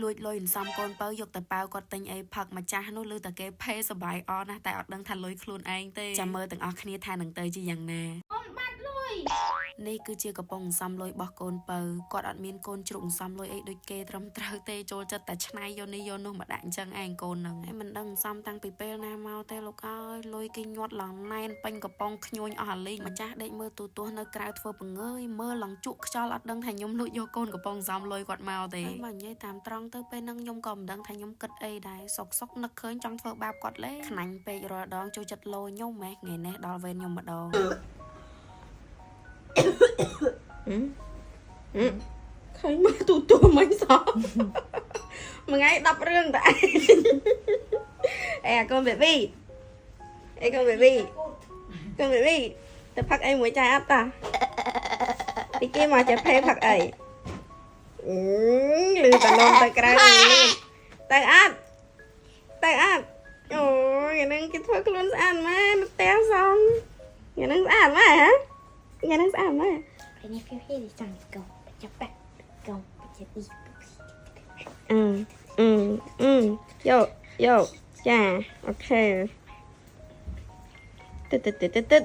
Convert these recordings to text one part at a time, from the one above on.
លួចលុយសំកូនបើយកទៅប៉ាវគាត់ទិញអីផឹកម្ចាស់នោះលើតែគេភេសបាយអណាតែអត់ដឹងថាលុយខ្លួនឯងទេចាំមើលទាំងអស់គ្នាថានឹងទៅជាយ៉ាងណានេះគឺជាកំប៉ុងសំលុយរបស់កូនបើគាត់អត់មានកូនជ្រូកសំលុយអីដូចគេត្រឹមត្រូវទេចូលចិត្តតែឆ្នៃយកនេះយកនោះមកដាក់អញ្ចឹងឯងកូនហ្នឹងឯងមិនដឹងសំតាំងពីពេលណាមកទេលោកអើយលុយគេញាត់ឡើងណែនពេញកំប៉ុងខ្ញួញអស់អាលីងម្ចាស់ដេកមើលទូទាស់នៅក្រៅធ្វើបង្ងើយមើលឡើងជក់ខ្យល់អត់ដឹងថាខ្ញុំលួចយកកូនកំប៉ុងសំលុយគាត់មកទេបើនិយាយតាមត្រង់ទៅពេលហ្នឹងខ្ញុំក៏មិនដឹងថាខ្ញុំគិតអីដែរសុកនឹកឃើញចង់ធ្វើបាបគាត់លេខ្នាញ់ពេករាល់ដងចូលចិត្តលោខ្ញុំម៉េះថ្ងៃនេះដល់វេនខ្ញុំម្ដងឃើញមើលទូទួមិនសោះមួយថ្ងៃ10រឿងតែអេកូនបេប៊ីកូនបេប៊ីទៅផឹកអីមួយចាយអត់តាទីគេមកចាផេផឹកអីលឺតឡំទៅក្រៅទៅអត់អូយថ្ងៃហ្នឹងគេធ្វើខ្លួនស្អាតម៉ែនៅផ្ទះសងថ្ងៃហ្នឹងស្អាតម៉ែហ៎ថ្ងៃហ្នឹងស្អាតម៉ែ Ini pilih di sana kau cepat kau jadi Yoចាអូខេទឹក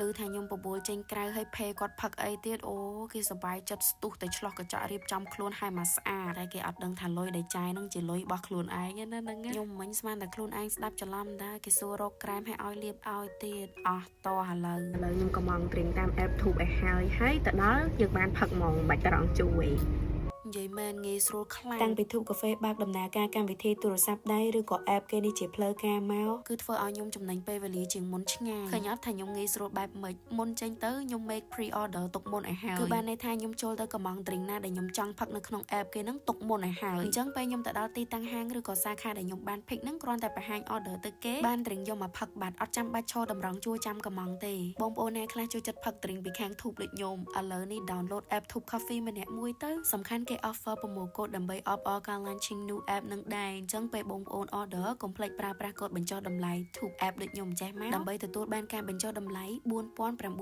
ឮថាខ្ញុំបបួលចេញក្រៅឲ្យភេគាត់ផឹកអីទៀតអូគេសប្បាយចិត្តស្ទុះទៅឆ្លោះកញ្ចក់រៀបចំខ្លួនឲ្យមកស្អាតតែគេអត់ដឹងថាលុយដែលចាយហ្នឹងជាលុយរបស់ខ្លួនឯងណាហ្នឹងខ្ញុំមិញស្មានតែខ្លួនឯងស្ដាប់ច្រឡំដែរគេសួររកក្រែមឲ្យលាបឲ្យទៀតអស់តឥឡូវខ្ញុំក៏មកត្រៀមតាម app ធូបឲ្យហើយទៅដល់យើងបានផឹកហ្មងបាច់ត្រង់ជួយនិយាយមែនងាយស្រួលខ្លាំងតាំងពីធូបកាហ្វេបើកដំណើរការកម្មវិធីទូរស័ព្ទដៃឬក៏ app គេនេះជាផ្លូវការមកគឺធ្វើឲ្យខ្ញុំចំណេញពេលវេលាជាងមុនឆ្ងាយឃើញអត់ថាខ្ញុំងាយស្រួលបែបម៉េចមុនចេញទៅខ្ញុំ make pre order ទុកមុនឲ្យហើយគឺបានន័យថាខ្ញុំចូលទៅកំង drink ណាដែលខ្ញុំចង់ផឹកនៅក្នុង app គេហ្នឹងទុកមុនឲ្យហើយអញ្ចឹងពេលខ្ញុំទៅដល់ទីតាំងហាងឬក៏សាខាដែលខ្ញុំបាន pick ហ្នឹងគ្រាន់តែបង្ហាញ order ទៅគេបាន drink យកមកផឹកបាត់អត់ចាំបាច់ឈរតម្រង់ជួរចាំកំងទេបងប្អូនណាខ្លះចូលចិត្តផឹក drink ពីខាងធូបដូចខ្ញុំឥឡូវនេះ download app ធូប coffee ម្នាក់មួយទៅសំខាន់គេ offerប្រម៉ូកូដដើម្បី opt all ការ launching new app នឹងដែរអញ្ចឹងពេលបងប្អូន order កុំភ្លេចប្រើប្រាស់កូដបញ្ចុះតម្លៃ Tube app ដូចខ្ញុំចេះមកដើម្បីទទួលបានការបញ្ចុះតម្លៃ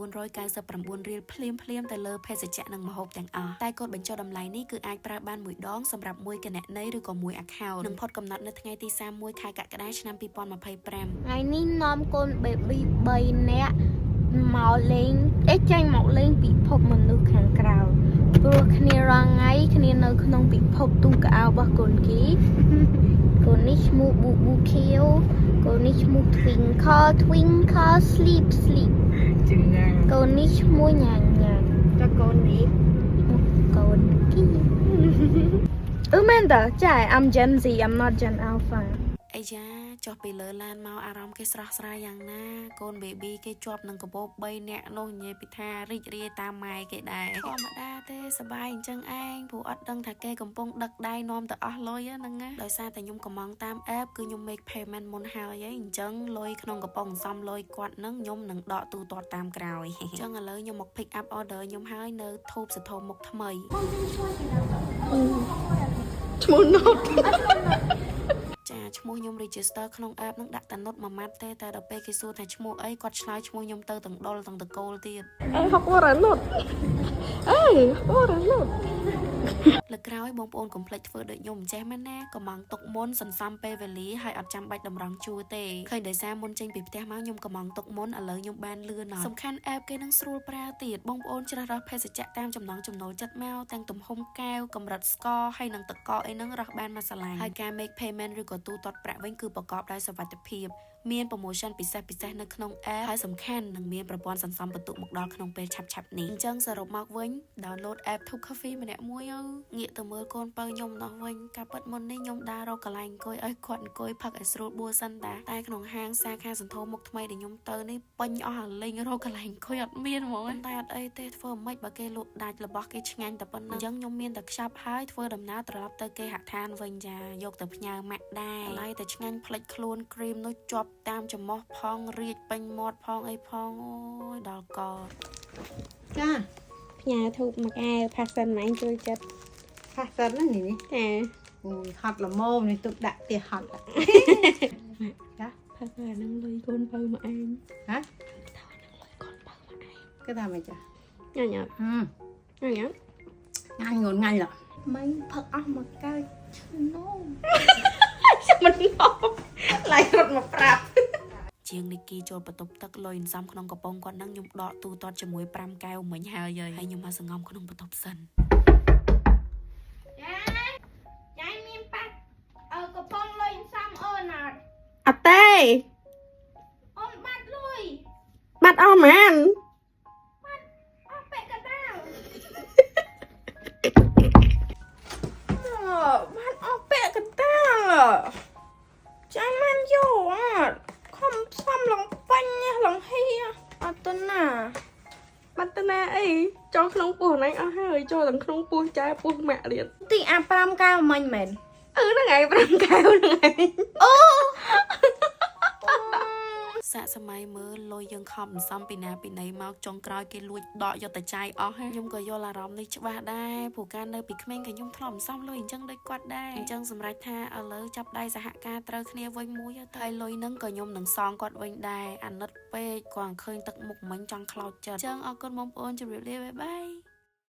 4999 រៀលភ្លាមទៅលើភេសជ្ជៈនិងម្ហូបទាំងអស់តែកូដបញ្ចុះតម្លៃនេះគឺអាចប្រើបានមួយដងសម្រាប់មួយគណនីឬក៏មួយ account នឹងផុតកំណត់នៅថ្ងៃទី31ខែកក្កដាឆ្នាំ2025 ថ្ងៃនេះនាំកូន baby 3នាក់មកលេងចេញមកលេងពិភពមនុស្សខាងក្រៅព្រោះគ្នារងថ្ងៃគ្នានៅក្នុងពិភពទូកៅរបស់កូនគេកូននេះឈ្មោះ Bubu Keo កូននេះឈ្មោះ Twinkle Sleep ជឿណាស់កូននេះឈ្មោះញ៉ាតើកូននេះកូនគីមែនតើចា I'm Gen Z I'm not Gen Alpha អីយ៉ាចុះពីលើឡានមកអារម្មណ៍គេស្រស់ស្រាយយ៉ាងណាកូន baby គេជាប់នឹងកបោប3នាក់នោះនិយាយពីថារីករាយតាមម៉ែគេដែរធម្មតាទេសប្បាយអញ្ចឹងឯងព្រោះអត់ដឹងថាគេកំពុងដឹកដៃនាំទៅអស់លុយហ្នឹងណាដោយសារតែខ្ញុំកំងតាម app គឺខ្ញុំ make payment មុនហើយអញ្ចឹងលុយក្នុងកំប៉ុងសំលុយគាត់ហ្នឹងខ្ញុំនឹងដកទូទាត់តាមក្រោយអញ្ចឹងឥឡូវខ្ញុំមក pick up order ខ្ញុំហើយនៅធូបសធមមុខថ្មីឈ្មោះណូតចាឈ្មោះខ្ញុំ register ក្នុង app នឹងដាក់តែ note មួយម៉ាត់ទេតែដល់ពេលគេសួរថាឈ្មោះអីគាត់ឆ្លើយឈ្មោះខ្ញុំទៅទាំងដុលទាំងតកូលទៀតហកវរ៉ាណូតហកវរ៉ាណូតលើក្រោយបងប្អូនកុំភ្លេចធ្វើដូចខ្ញុំចេះមែនណាកំងទុកមុនសន្សំពេលវេលាហើយអត់ចាំបាច់តម្រង់ជួរទេឃើញដោយសារមុនចេញពីផ្ទះមកខ្ញុំកំងទុកមុនឥឡូវខ្ញុំបានលឿនសំខាន់ app គេនឹងស្រួលប្រើទៀតបងប្អូនជ្រើសរើសភេសជ្ជៈតាមចំណង់ចំណូលចិត្តមកទាំងទំហំកែវកម្រិតស្ករហើយនឹងទឹកកកអីហ្នឹងរើសបានមកស្រឡាញ់ហើយការ make payment ឬក៏ទូទាត់ប្រាក់វិញគឺប្រកបដោយសុវត្ថិភាពមាន promotion ពិសេសនៅក្នុង app ហើយសំខាន់នឹងមានប្រព័ន្ធសន្សំបន្ទុកមកដល់ក្នុងពេលឆាប់នេះអញ្ចឹងសរុបមកវិញ download app Tube Coffee ម្នាក់មួយងាកទៅមើលកូនបើខ្ញុំនោះវិញការពិតមុននេះខ្ញុំដើររកកន្លែងអង្គុយឲ្យគាត់អង្គុយផឹកឲ្យស្រួលបួសិនតែក្នុងហាងសាខាសន្ធោមុខថ្មីដែលខ្ញុំទៅនេះពេញអស់អាលេងរកកន្លែងអង្គុយអត់មានហ្មងតែអត់អីទេធ្វើមិនបើគេលក់ដាច់របស់គេឆ្ងាញ់តែប៉ុណ្ណឹងអញ្ចឹងខ្ញុំមានតែខ្ចប់ហើយធ្វើដំណើរត្រឡប់ទៅគេហដ្ឋានវិញចាយកទៅផ្ញើម៉ាក់ដែរហើយតែឆ្ងាញ់ផ្លេចខ្លួនគ្រីមនោះជាប់តាមច្រមុះផងរៀចពេញមាត់ផងអីផងអូយដល់កចាផ្ញើធូបមកកែវផាសិនម៉ែជួយចិត្តផាសិនហ្នឹងនេះចាអូយហត់ល្មមនេះទុកដាក់ផ្ទះហត់ចាផាសិនហ្នឹងលុយកូនបើមកឯងហ៎ថាហ្នឹងលុយកូនបើមកឯងគេថាមិនចាញ៉ាំញ៉ាំញ៉ាំញ៉ាំងន់ងាញ់ឡ មិនផឹកអស់មកកើតឈឺ ជាងនេះគីចូលបន្ទប់ទឹកលុយសំក្នុងកំប៉ុងគាត់នឹងខ្ញុំដកទូទាត់ជាមួយ5កែវមិញហើយខ្ញុំមកសង្ងំក្នុងបន្ទប់សិន ចាយមានប៉ាត់កំប៉ុងលុយសំអូនអត់ អត់ទេ អូនបាត់លុយ បាត់អស់មែន អស់ពាក់កណ្ដាល បាត់អស់ពាក់កណ្ដាលចាញ់មិនយកអត់ខំផ្សំឡងបាញ់ឡងហីអត់ទៅណាបាត់ទៅណាអីចូលក្នុងពោះណៃអស់ហើយចូលទាំងក្នុងពោះចែពោះម៉ាក់ទៀត ទីអា5កៅមិញមែន ហ្នឹងហើយ5កែវហ្នឹងហើយ សាកសម័យមើលលុយយើងខំសំពីណាពីណីមកចុងក្រោយគេលួចដកយកតែចាយអស់ខ្ញុំក៏យល់អារម្មណ៍នេះច្បាស់ដែរព្រោះការនៅពីក្មេងក៏ខ្ញុំធ្លាប់សំលុយអញ្ចឹងដូចគាត់ដែរអញ្ចឹងសម្រាប់ថាឥឡូវចាប់ដៃសហការត្រូវគ្នាវិញមួយទៅហើយលុយហ្នឹងក៏ខ្ញុំនឹងសងគាត់វិញដែរអាណិតពេកគាត់ឃើញទឹកមុខមិញចង់ខ្លោចចិត្តអញ្ចឹងអរគុណបងប្អូនជម្រាបលាបាយបាយ